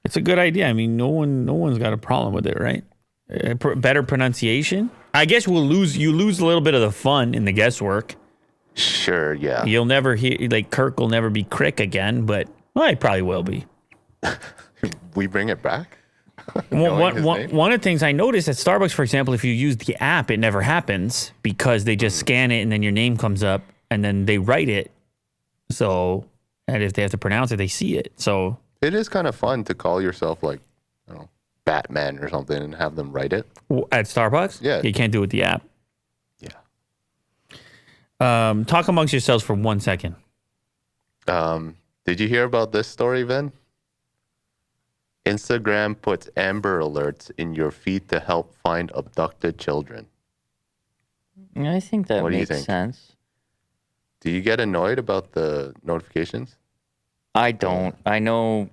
It's a good idea. I mean, no one's got a problem with it, right? Better pronunciation. I guess you lose a little bit of the fun in the guesswork. Sure, yeah. You'll never hear, like, Kirk will never be Crick again, but well, it probably will be. We bring it back? One of the things I noticed at Starbucks, for example, if you use the app, it never happens because they just scan it and then your name comes up and then they write it. So, and if they have to pronounce it, they see it. So it is kind of fun to call yourself like, I don't know, Batman or something and have them write it. At Starbucks? Yeah. You can't do it with the app. Yeah. Talk amongst yourselves for 1 second. Did you hear about this story, Vin? Instagram puts Amber Alerts in your feed to help find abducted children. I think that makes sense. Do you get annoyed about the notifications? I don't. I know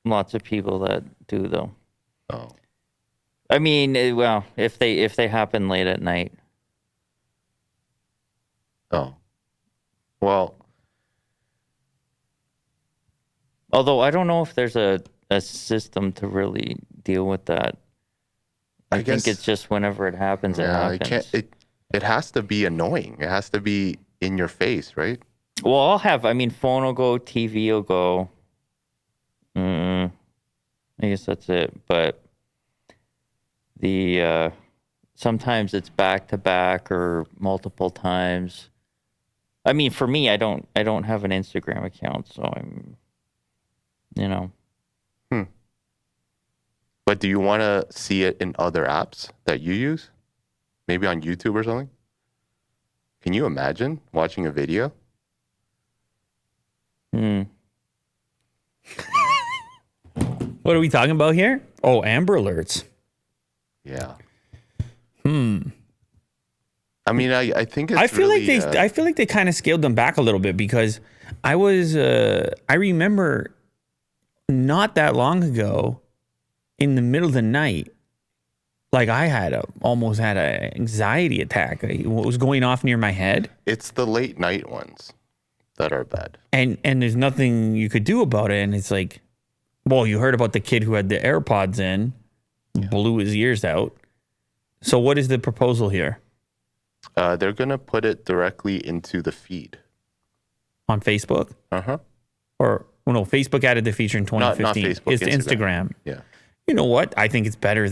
lots of people that do, though. Oh. I mean, well, if they happen late at night. Oh. Well. Although I don't know if there's a system to really deal with that. I think it's just whenever it happens, it happens. It has to be annoying. It has to be in your face, right? Well, phone will go, TV will go. I guess that's it. But the sometimes it's back to back or multiple times. I mean, for me, I don't have an Instagram account, so I'm, But do you want to see it in other apps that you use? Maybe on YouTube or something? Can you imagine watching a video? What are we talking about here? Oh, Amber Alerts. Yeah. I mean, I think it's I feel like they kind of scaled them back a little bit because I remember not that long ago in the middle of the night, like I almost had an anxiety attack. What was going off near my head? It's the late night ones that are bad. And there's nothing you could do about it. And it's like, well, you heard about the kid who had the AirPods in, blew his ears out. So what is the proposal here? They're going to put it directly into the feed. On Facebook? Uh-huh. Or, well, no, Facebook added the feature in 2015. Not Facebook, it's Instagram. Yeah. You know what? I think it's better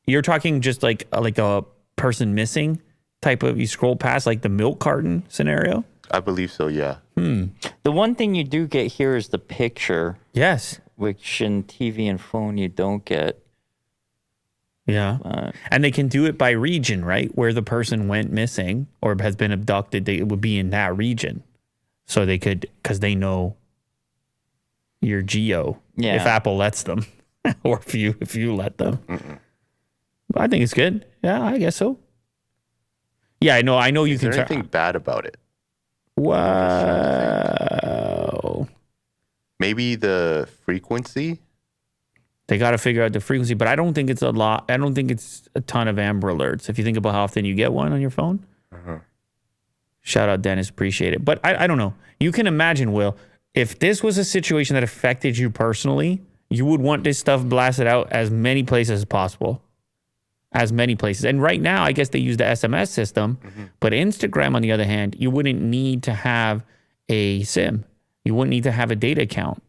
you're talking just like a person missing type of, you scroll past like the milk carton scenario? I believe so, yeah. The one thing you do get here is the picture. Yes. Which in TV and phone you don't get. Yeah. And they can do it by region, right? Where the person went missing or has been abducted, it would be in that region. So they could, because they know your geo, if Apple lets them, or if you let them. I think it's good. Yeah, I guess so. Yeah, I know you can. Is there anything bad about it? Wow. Maybe the frequency. They got to figure out the frequency, but I don't think it's a lot. I don't think it's a ton of Amber Alerts. If you think about how often you get one on your phone. Shout out, Dennis. Appreciate it. But I don't know. You can imagine, Will, if this was a situation that affected you personally, you would want this stuff blasted out as many places as possible. As many places. And right now, I guess they use the SMS system. But Instagram, on the other hand, you wouldn't need to have a SIM. You wouldn't need to have a data account.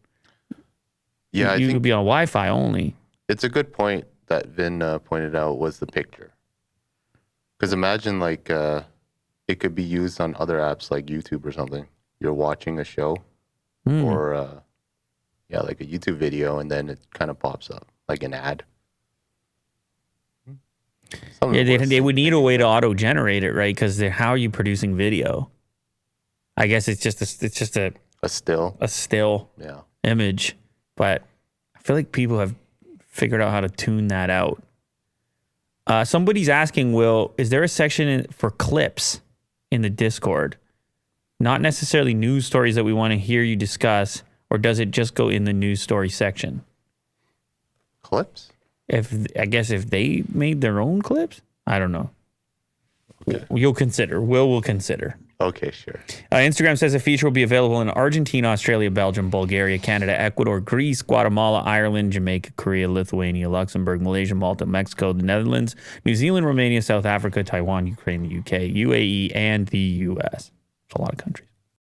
Yeah, you could be on Wi-Fi only. It's a good point that Vin pointed out was the picture. Because imagine like it could be used on other apps like YouTube or something. You're watching a show or like a YouTube video and then it kind of pops up like an ad. They would need a way to auto-generate it, right? Because how are you producing video? I guess it's just a still image. But I feel like people have figured out how to tune that out. Somebody's asking, Will, is there a section for clips in the Discord? Not necessarily news stories that we want to hear you discuss, or does it just go in the news story section? Clips? If they made their own clips? I don't know. Okay. You'll consider. Will consider. Okay, sure. Instagram says the feature will be available in Argentina, Australia, Belgium, Bulgaria, Canada, Ecuador, Greece, Guatemala, Ireland, Jamaica, Korea, Lithuania, Luxembourg, Malaysia, Malta, Mexico, the Netherlands, New Zealand, Romania, South Africa, Taiwan, Ukraine, the UK, UAE, and the US. It's a lot of countries.